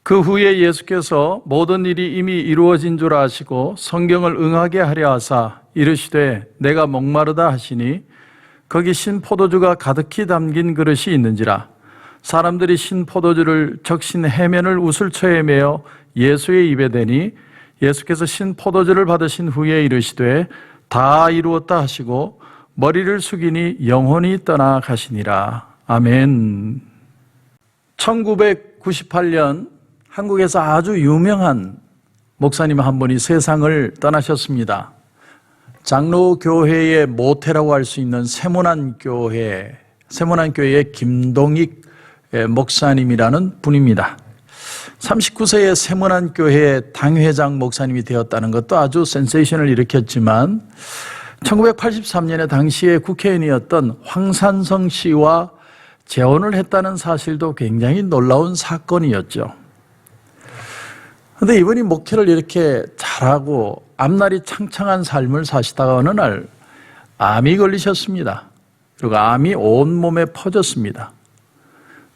그 후에 예수께서 모든 일이 이미 이루어진 줄 아시고 성경을 응하게 하려 하사 이르시되 내가 목마르다 하시니 거기 신 포도주가 가득히 담긴 그릇이 있는지라. 사람들이 신 포도주를 적신 해면을 우슬초에 매어 예수의 입에 대니 예수께서 신 포도주를 받으신 후에 이르시되 다 이루었다 하시고 머리를 숙이니 영혼이 떠나가시니라. 아멘. 1998년 한국에서 아주 유명한 목사님 한 분이 세상을 떠나셨습니다. 장로교회의 모태라고 할 수 있는 세문안교회의 김동익 목사님이라는 분입니다. 39세에 세문안교회의 당회장 목사님이 되었다는 것도 아주 센세이션을 일으켰지만 1983년에 당시에 국회의원이었던 황산성 씨와 재혼을 했다는 사실도 굉장히 놀라운 사건이었죠. 그런데 이분이 목회를 이렇게 잘하고 앞날이 창창한 삶을 사시다가 어느 날 암이 걸리셨습니다. 그리고 암이 온몸에 퍼졌습니다.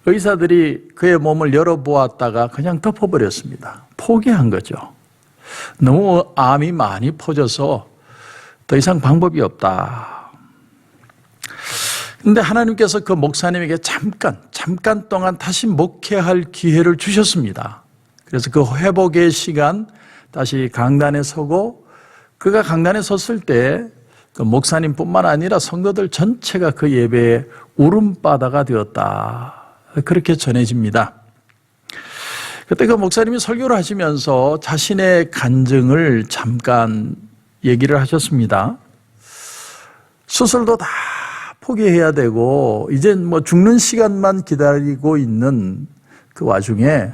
의사들이 그의 몸을 열어보았다가 그냥 덮어버렸습니다. 포기한 거죠. 너무 암이 많이 퍼져서 더 이상 방법이 없다. 그런데 하나님께서 그 목사님에게 잠깐 동안 다시 목회할 기회를 주셨습니다. 그래서 그 회복의 시간 다시 강단에 서고, 그가 강단에 섰을 때 그 목사님뿐만 아니라 성도들 전체가 그 예배에 울음바다가 되었다. 그렇게 전해집니다. 그때 그 목사님이 설교를 하시면서 자신의 간증을 잠깐 얘기를 하셨습니다. 수술도 다 포기해야 되고 이제 뭐 죽는 시간만 기다리고 있는 그 와중에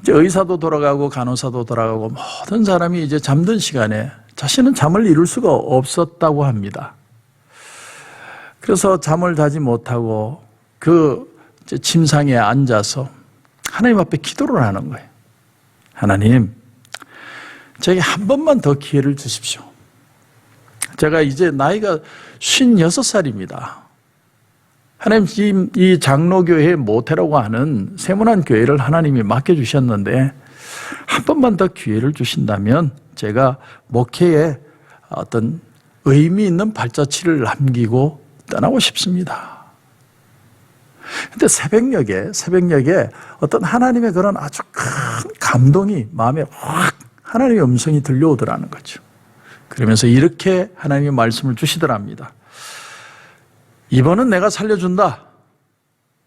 이제 의사도 돌아가고 간호사도 돌아가고 모든 사람이 이제 잠든 시간에 자신은 잠을 이룰 수가 없었다고 합니다. 그래서 잠을 자지 못하고 그 침상에 앉아서 하나님 앞에 기도를 하는 거예요. 하나님, 저에게 한 번만 더 기회를 주십시오. 제가 이제 나이가 56살입니다. 하나님, 이 장로교회의 모태라고 하는 세문안교회를 하나님이 맡겨주셨는데 한 번만 더 기회를 주신다면 제가 목회에 어떤 의미 있는 발자취를 남기고 떠나고 싶습니다. 근데 새벽녘에 어떤 하나님의 그런 아주 큰 감동이 마음에 확 하나님의 음성이 들려오더라는 거죠. 그러면서 이렇게 하나님의 말씀을 주시더랍니다. 이번은 내가 살려준다.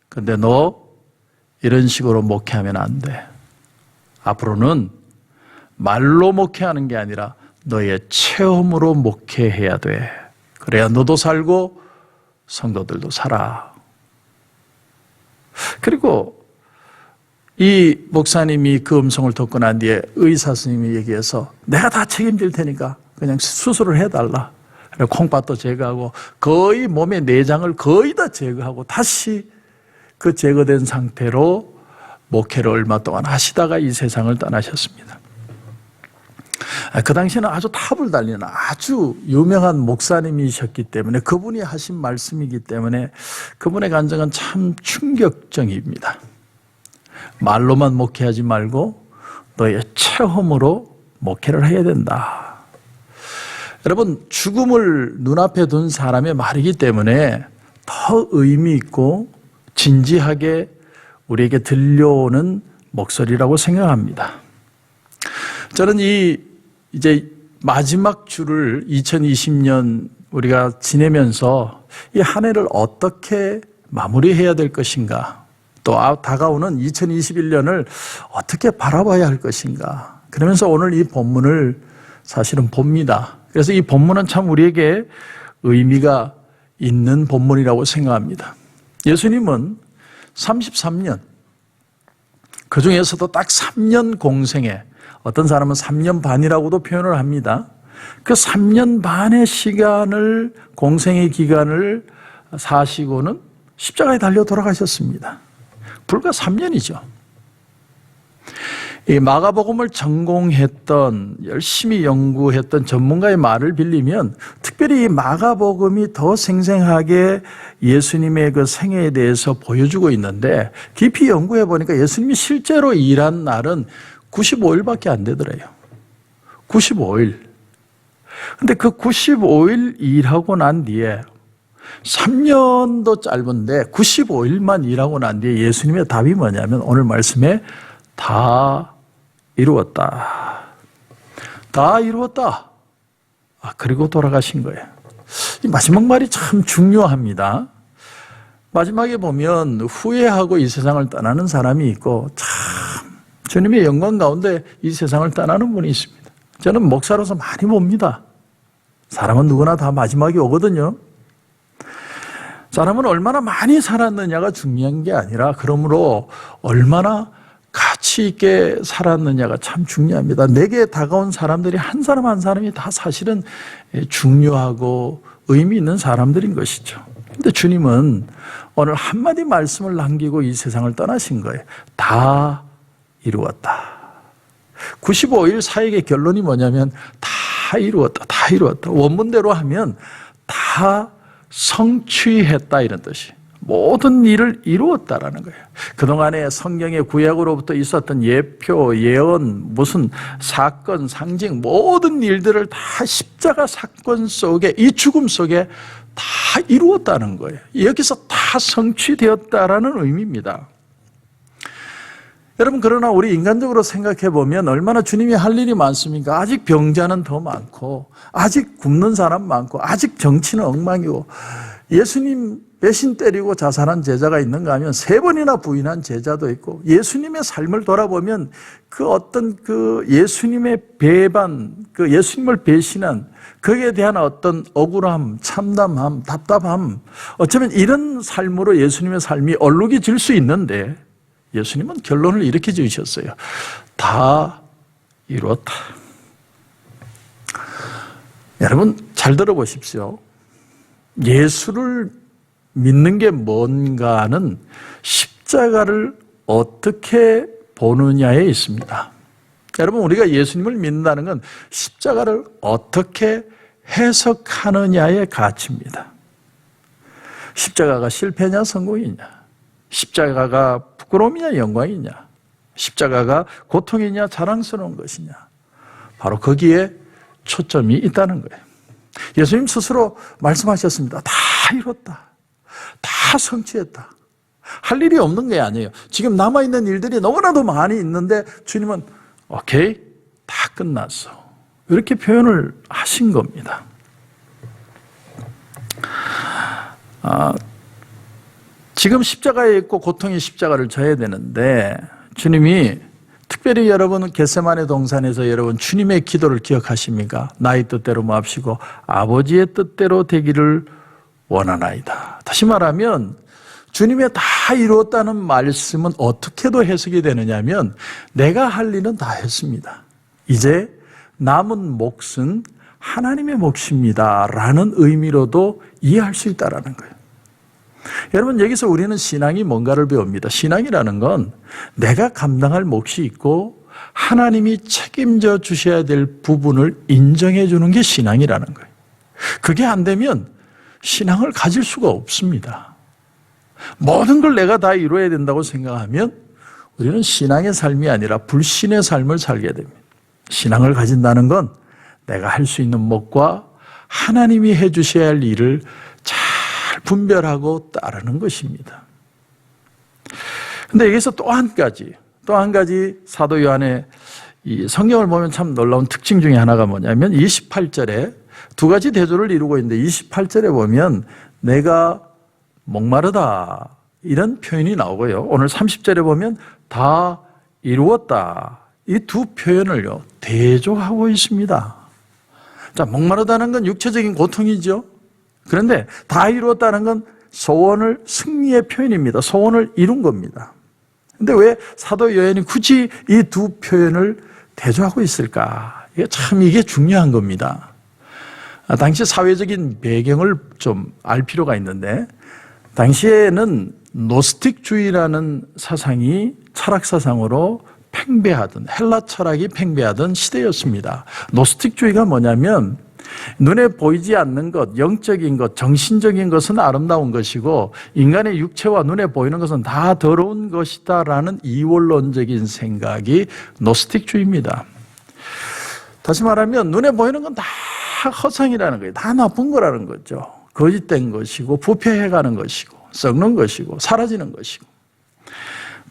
근데 너 이런 식으로 목회하면 안 돼. 앞으로는 말로 목회하는 게 아니라 너의 체험으로 목회해야 돼. 그래야 너도 살고 성도들도 살아. 그리고 이 목사님이 그 음성을 듣고 난 뒤에 의사 선생님이 얘기해서 내가 다 책임질 테니까 그냥 수술을 해달라. 콩팥도 제거하고 거의 몸의 내장을 거의 다 제거하고 다시 그 제거된 상태로 목회를 얼마 동안 하시다가 이 세상을 떠나셨습니다. 그 당시에는 아주 탑을 달리는 아주 유명한 목사님이셨기 때문에 그분이 하신 말씀이기 때문에 그분의 간증은 참 충격적입니다. 말로만 목회하지 말고 너의 체험으로 목회를 해야 된다. 여러분, 죽음을 눈앞에 둔 사람의 말이기 때문에 더 의미 있고 진지하게 우리에게 들려오는 목소리라고 생각합니다. 저는 이제 마지막 주를 2020년 우리가 지내면서 이 한 해를 어떻게 마무리해야 될 것인가, 또 다가오는 2021년을 어떻게 바라봐야 할 것인가, 그러면서 오늘 이 본문을 사실은 봅니다. 그래서 이 본문은 참 우리에게 의미가 있는 본문이라고 생각합니다. 예수님은 33년, 그 중에서도 딱 3년 공생에, 어떤 사람은 3년 반이라고도 표현을 합니다. 그 3년 반의 시간을, 공생의 기간을 사시고는 십자가에 달려 돌아가셨습니다. 불과 3년이죠. 이 마가복음을 전공했던, 열심히 연구했던 전문가의 말을 빌리면 특별히 이 마가복음이 더 생생하게 예수님의 그 생애에 대해서 보여주고 있는데, 깊이 연구해 보니까 예수님이 실제로 일한 날은 95일밖에 안 되더래요. 95일. 근데 그 95일 일하고 난 뒤에 3년도 짧은데 95일만 일하고 난 뒤에 예수님의 답이 뭐냐면 오늘 말씀에 다 이루었다. 다 이루었다. 그리고 돌아가신 거예요. 이 마지막 말이 참 중요합니다. 마지막에 보면 후회하고 이 세상을 떠나는 사람이 있고, 참 주님의 영광 가운데 이 세상을 떠나는 분이 있습니다. 저는 목사로서 많이 봅니다. 사람은 누구나 다 마지막이 오거든요. 사람은 얼마나 많이 살았느냐가 중요한 게 아니라, 그러므로 얼마나 가치 있게 살았느냐가 참 중요합니다. 내게 다가온 사람들이 한 사람 한 사람이 다 사실은 중요하고 의미 있는 사람들인 것이죠. 근데 주님은 오늘 한마디 말씀을 남기고 이 세상을 떠나신 거예요. 다 이루었다. 95일 사역의 결론이 뭐냐면 다 이루었다. 다 이루었다. 원문대로 하면 다 성취했다, 이런 뜻이. 모든 일을 이루었다라는 거예요. 그동안에 성경의 구약으로부터 있었던 예표, 예언, 무슨 사건, 상징, 모든 일들을 다 십자가 사건 속에, 이 죽음 속에 다 이루었다는 거예요. 여기서 다 성취되었다라는 의미입니다. 여러분, 그러나 우리 인간적으로 생각해 보면 얼마나 주님이 할 일이 많습니까? 아직 병자는 더 많고, 아직 굶는 사람 많고, 아직 정치는 엉망이고, 예수님 배신 때리고 자살한 제자가 있는가 하면 3번이나 부인한 제자도 있고, 예수님의 삶을 돌아보면 그 어떤 그 예수님의 배반, 그 예수님을 배신한 거기에 대한 어떤 억울함, 참담함, 답답함, 어쩌면 이런 삶으로 예수님의 삶이 얼룩이 질 수 있는데, 예수님은 결론을 이렇게 지으셨어요. 다 이루었다. 여러분 잘 들어보십시오. 예수를 믿는 게 뭔가는 십자가를 어떻게 보느냐에 있습니다. 여러분, 우리가 예수님을 믿는다는 건 십자가를 어떻게 해석하느냐의 가치입니다. 십자가가 실패냐 성공이냐, 십자가가 부끄러움이냐 영광이냐, 십자가가 고통이냐 자랑스러운 것이냐, 바로 거기에 초점이 있다는 거예요. 예수님 스스로 말씀하셨습니다. 다 이뤘다. 다 성취했다. 할 일이 없는 게 아니에요. 지금 남아있는 일들이 너무나도 많이 있는데 주님은 오케이, 다 끝났어. 이렇게 표현을 하신 겁니다. 지금 십자가에 있고 고통의 십자가를 져야 되는데, 주님이 특별히 여러분 겟세마네 동산에서 여러분 주님의 기도를 기억하십니까? 나의 뜻대로 마옵시고 아버지의 뜻대로 되기를 원하나이다. 다시 말하면 주님의 다 이루었다는 말씀은 어떻게도 해석이 되느냐면, 내가 할 일은 다 했습니다. 이제 남은 몫은 하나님의 몫입니다 라는 의미로도 이해할 수 있다는 거예요. 여러분, 여기서 우리는 신앙이 뭔가를 배웁니다. 신앙이라는 건 내가 감당할 몫이 있고 하나님이 책임져 주셔야 될 부분을 인정해 주는 게 신앙이라는 거예요. 그게 안 되면 신앙을 가질 수가 없습니다. 모든 걸 내가 다 이루어야 된다고 생각하면 우리는 신앙의 삶이 아니라 불신의 삶을 살게 됩니다. 신앙을 가진다는 건 내가 할 수 있는 몫과 하나님이 해 주셔야 할 일을 잘 분별하고 따르는 것입니다. 그런데 여기서 또 한 가지 사도 요한의 이 성경을 보면 참 놀라운 특징 중에 하나가 뭐냐면 28절에 두 가지 대조를 이루고 있는데, 28절에 보면 내가 목마르다 이런 표현이 나오고요, 오늘 30절에 보면 다 이루었다, 이 두 표현을요 대조하고 있습니다. 자, 목마르다는 건 육체적인 고통이죠. 그런데 다 이루었다는 건 소원을, 승리의 표현입니다. 소원을 이룬 겁니다. 그런데 왜 사도 요한이 굳이 이 두 표현을 대조하고 있을까? 이게 중요한 겁니다. 당시 사회적인 배경을 좀 알 필요가 있는데, 당시에는 노스틱주의라는 사상이 철학 사상으로 팽배하던, 헬라 철학이 팽배하던 시대였습니다. 노스틱주의가 뭐냐면 눈에 보이지 않는 것, 영적인 것, 정신적인 것은 아름다운 것이고 인간의 육체와 눈에 보이는 것은 다 더러운 것이다라는 이원론적인 생각이 노스틱주의입니다. 다시 말하면 눈에 보이는 건 다 허상이라는 거예요. 다 나쁜 거라는 거죠. 거짓된 것이고 부패해가는 것이고 썩는 것이고 사라지는 것이고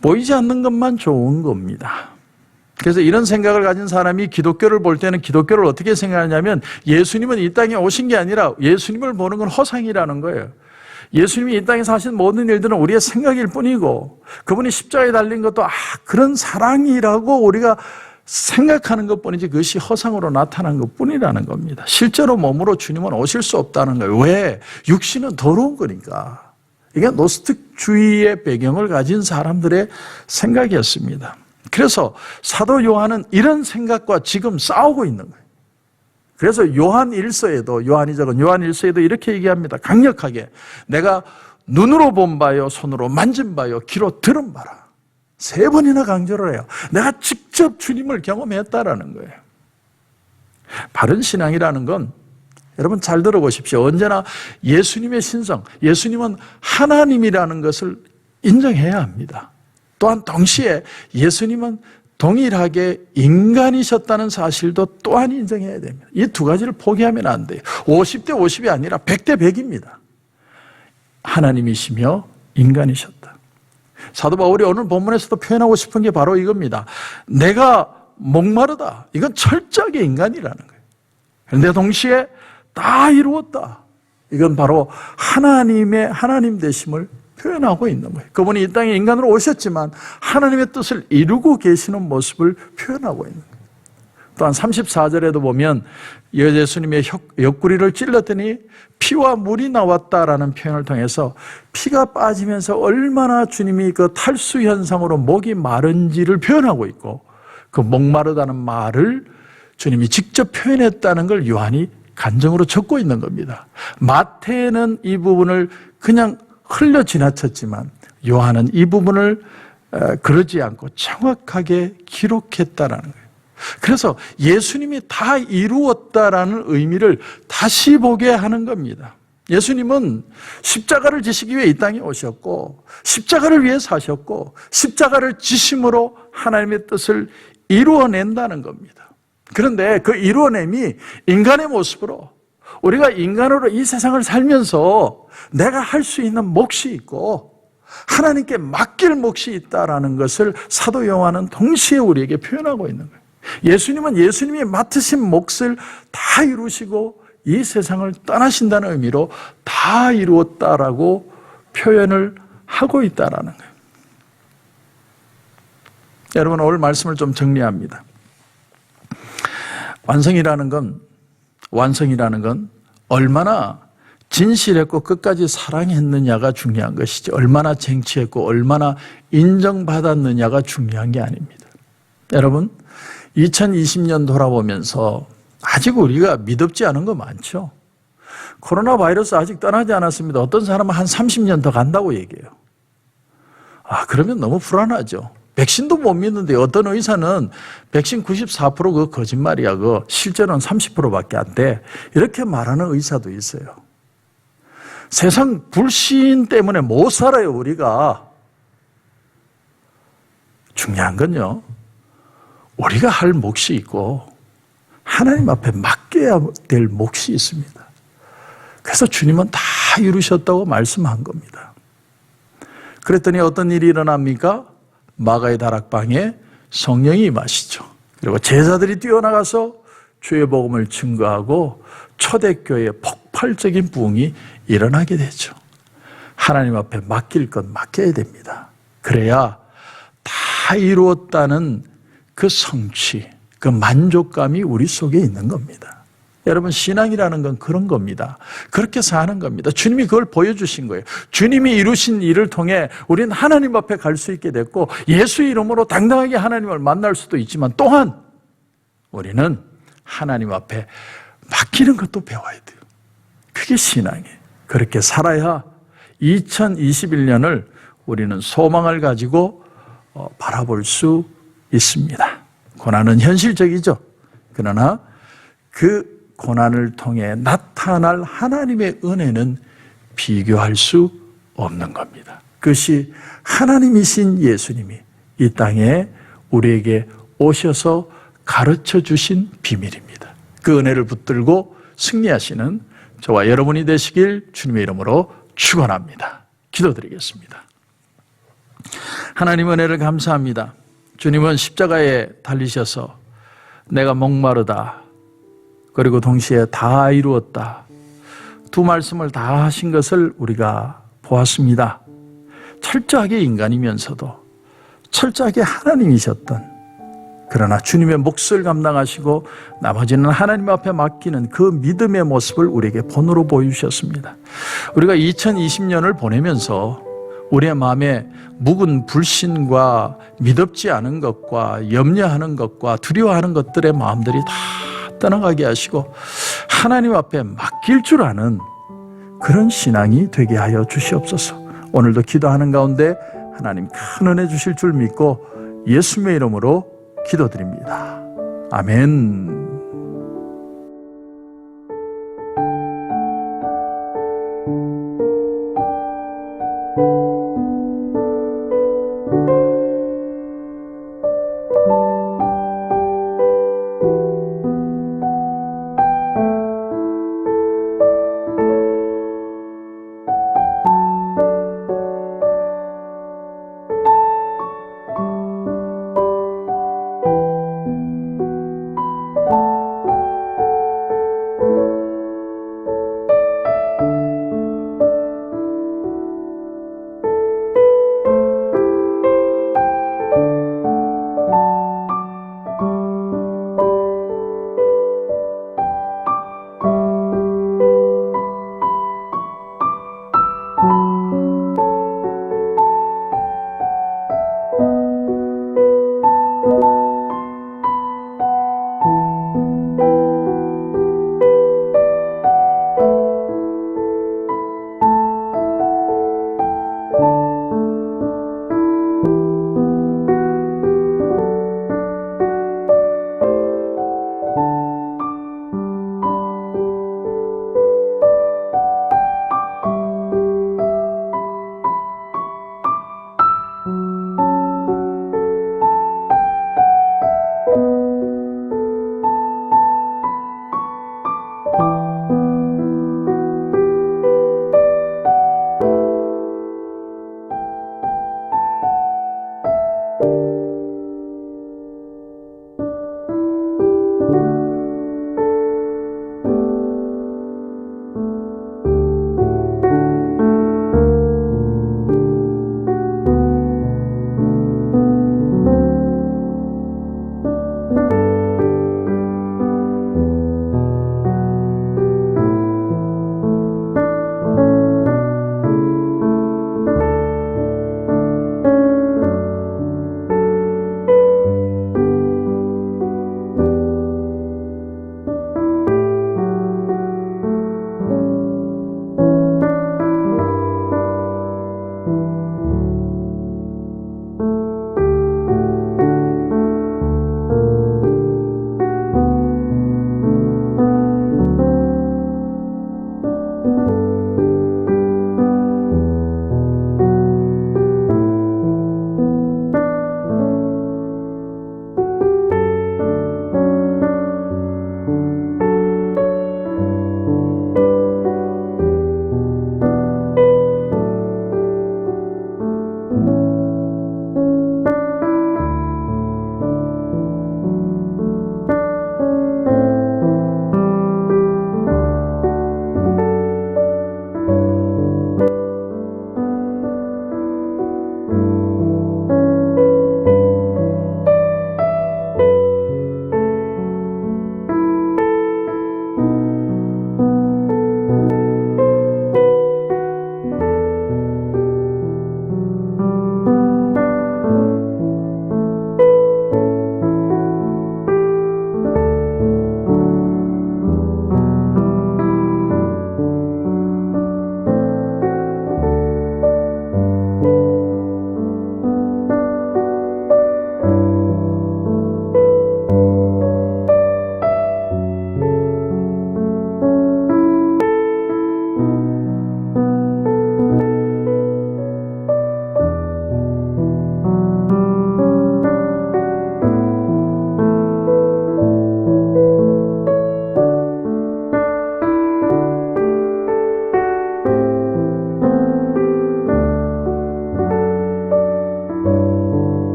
보이지 않는 것만 좋은 겁니다. 그래서 이런 생각을 가진 사람이 기독교를 볼 때는 기독교를 어떻게 생각하냐면 예수님은 이 땅에 오신 게 아니라 예수님을 보는 건 허상이라는 거예요. 예수님이 이 땅에서 하신 모든 일들은 우리의 생각일 뿐이고 그분이 십자가에 달린 것도 그런 사랑이라고 우리가 생각하는 것뿐이지 그것이 허상으로 나타난 것뿐이라는 겁니다. 실제로 몸으로 주님은 오실 수 없다는 거예요. 왜? 육신은 더러운 거니까. 이게 노스틱주의의 배경을 가진 사람들의 생각이었습니다. 그래서 사도 요한은 이런 생각과 지금 싸우고 있는 거예요. 그래서 요한 1서에도 요한이 적은 요한 1서에도 이렇게 얘기합니다. 강력하게 내가 눈으로 본 바요 손으로 만진 바요 귀로 들은 바라. 3번이나 강조를 해요. 내가 직접 주님을 경험했다라는 거예요. 바른 신앙이라는 건 여러분 잘 들어보십시오. 언제나 예수님의 신성, 예수님은 하나님이라는 것을 인정해야 합니다. 또한 동시에 예수님은 동일하게 인간이셨다는 사실도 또한 인정해야 됩니다. 이 두 가지를 포기하면 안 돼요. 50대 50이 아니라 100대 100입니다. 하나님이시며 인간이셨다. 사도 바울이 오늘 본문에서도 표현하고 싶은 게 바로 이겁니다. 내가 목마르다. 이건 철저하게 인간이라는 거예요. 그런데 동시에 다 이루었다. 이건 바로 하나님의 하나님 되심을 표현하고 있는 거예요. 그분이 이 땅에 인간으로 오셨지만 하나님의 뜻을 이루고 계시는 모습을 표현하고 있는 거예요. 또한 34절에도 보면 예수님의 옆구리를 찔렀더니 피와 물이 나왔다라는 표현을 통해서 피가 빠지면서 얼마나 주님이 그 탈수 현상으로 목이 마른지를 표현하고 있고 그 목마르다는 말을 주님이 직접 표현했다는 걸 요한이 간증으로 적고 있는 겁니다. 마태는 이 부분을 그냥 흘려 지나쳤지만 요한은 이 부분을 그러지 않고 정확하게 기록했다라는 거예요. 그래서 예수님이 다 이루었다라는 의미를 다시 보게 하는 겁니다. 예수님은 십자가를 지시기 위해 이 땅에 오셨고 십자가를 위해 사셨고 십자가를 지심으로 하나님의 뜻을 이루어낸다는 겁니다. 그런데 그 이루어냄이 인간의 모습으로 우리가 인간으로 이 세상을 살면서 내가 할 수 있는 몫이 있고 하나님께 맡길 몫이 있다라는 것을 사도 요한은 동시에 우리에게 표현하고 있는 거예요. 예수님은 예수님이 맡으신 몫을 다 이루시고 이 세상을 떠나신다는 의미로 다 이루었다라고 표현을 하고 있다라는 거예요. 여러분 오늘 말씀을 좀 정리합니다. 완성이라는 건 얼마나 진실했고 끝까지 사랑했느냐가 중요한 것이지 얼마나 쟁취했고 얼마나 인정받았느냐가 중요한 게 아닙니다. 여러분 2020년 돌아보면서 아직 우리가 믿음지 않은 거 많죠. 코로나 바이러스 아직 떠나지 않았습니다. 어떤 사람은 한 30년 더 간다고 얘기해요. 그러면 너무 불안하죠. 백신도 못 믿는데 어떤 의사는 백신 94% 그거 거짓말이야. 그거 실제로는 30%밖에 안 돼. 이렇게 말하는 의사도 있어요. 세상 불신 때문에 못 살아요, 우리가. 중요한 건요. 우리가 할 몫이 있고 하나님 앞에 맡겨야 될 몫이 있습니다. 그래서 주님은 다 이루셨다고 말씀한 겁니다. 그랬더니 어떤 일이 일어납니까? 마가의 다락방에 성령이 임하시죠. 그리고 제자들이 뛰어나가서 주의 복음을 증거하고 초대교회의 폭발적인 부흥이 일어나게 되죠. 하나님 앞에 맡길 건 맡겨야 됩니다. 그래야 다 이루었다는 그 성취, 그 만족감이 우리 속에 있는 겁니다. 여러분 신앙이라는 건 그런 겁니다. 그렇게 사는 겁니다. 주님이 그걸 보여주신 거예요. 주님이 이루신 일을 통해 우리는 하나님 앞에 갈 수 있게 됐고 예수 이름으로 당당하게 하나님을 만날 수도 있지만 또한 우리는 하나님 앞에 맡기는 것도 배워야 돼요. 그게 신앙이에요. 그렇게 살아야 2021년을 우리는 소망을 가지고 바라볼 수 있습니다. 고난은 현실적이죠. 그러나 그 고난을 통해 나타날 하나님의 은혜는 비교할 수 없는 겁니다. 그것이 하나님이신 예수님이 이 땅에 우리에게 오셔서 가르쳐 주신 비밀입니다. 그 은혜를 붙들고 승리하시는 저와 여러분이 되시길 주님의 이름으로 축원합니다. 기도드리겠습니다. 하나님 은혜를 감사합니다. 주님은 십자가에 달리셔서 내가 목마르다, 그리고 동시에 다 이루었다, 두 말씀을 다 하신 것을 우리가 보았습니다. 철저하게 인간이면서도 철저하게 하나님이셨던, 그러나 주님의 몫을 감당하시고 나머지는 하나님 앞에 맡기는 그 믿음의 모습을 우리에게 본으로 보여주셨습니다. 우리가 2020년을 보내면서 우리의 마음에 묵은 불신과 믿음지 않은 것과 염려하는 것과 두려워하는 것들의 마음들이 다 떠나가게 하시고 하나님 앞에 맡길 줄 아는 그런 신앙이 되게 하여 주시옵소서. 오늘도 기도하는 가운데 하나님 큰 은혜 주실 줄 믿고 예수님의 이름으로 기도드립니다. 아멘.